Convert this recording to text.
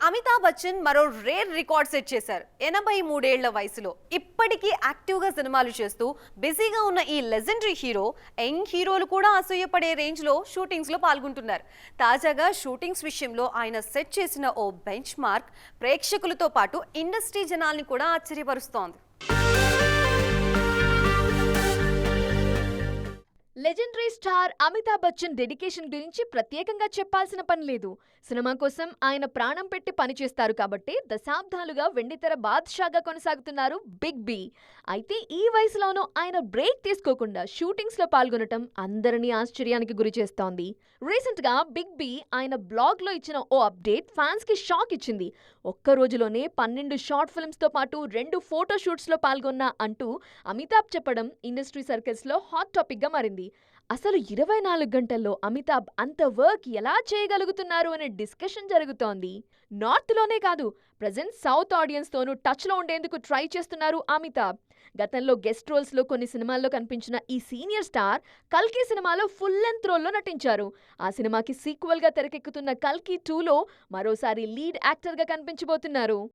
అమితాబ్ బచ్చన్ మరో rare record set చేశారు. 83 ఏళ్ల వయసులో ఇప్పటికీ యాక్టివ్గా సినిమాలు చేస్తూ బిజీగా ఉన్న ఈ లెజెండరీ హీరో యంగ్ హీరోలు కూడా అసూయపడే రేంజ్లో షూటింగ్స్లో పాల్గొంటున్నారు. తాజాగా షూటింగ్స్ విషయంలో ఆయన సెట్ చేసిన ఓ బెంచ్ మార్క్ ప్రేక్షకులతో పాటు ఇండస్ట్రీ జనాల్ని కూడా ఆశ్చర్యపరుస్తోంది. Legendary star Amitabh Bachchan dedication గురించి ప్రత్యేకంగా చెప్పాల్సిన పని లేదు. సినిమా కోసం ఆయన ప్రాణం పెట్టి పనిచేస్తారు కాబట్టి దశాబ్దాలుగా వెండితెర బాద్షాగా కొనసాగుతున్నారు బిగ్ బి. అయితే ఈ వయసులోనూ ఆయన బ్రేక్ తీసుకోకుండా షూటింగ్స్ లో పాల్గొనటం అందరినీ ఆశ్చర్యానికి గురి చేస్తోంది. రీసెంట్ గా బిగ్ బి ఆయన బ్లాగ్ లో ఇచ్చిన ఓ అప్డేట్ ఫ్యాన్స్ కి షాక్ ఇచ్చింది. ఒక్క రోజులోనే 12 షార్ట్ ఫిల్మ్స్ తో పాటు 2 ఫోటో షూట్స్ లో పాల్గొన్నా అంటూ అమితాబ్ చెప్పడం ఇండస్ట్రీ సర్కిల్స్ లో హాట్ టాపిక్ గా మారింది. అసలు 24 గంటల్లో అమితాబ్ అంత వర్క్ ఎలా చేయగలుగుతున్నారు అనే డిస్కషన్ జరుగుతోంది. నార్త్ లోనే కాదు, ప్రజెంట్ సౌత్ ఆడియన్స్ తోనూ టచ్ లో ఉండేందుకు ట్రై చేస్తున్నారు అమితాబ్. గతంలో గెస్ట్ రోల్స్ లో కొన్ని సినిమాల్లో కనిపించిన ఈ సీనియర్ స్టార్ కల్కి సినిమాలో ఫుల్ లెంత్ రోల్లో నటించారు. ఆ సినిమాకి సీక్వెల్ గా తెరకెక్కుతున్న కల్కి 2లో మరోసారి లీడ్ యాక్టర్ గా కనిపించబోతున్నారు.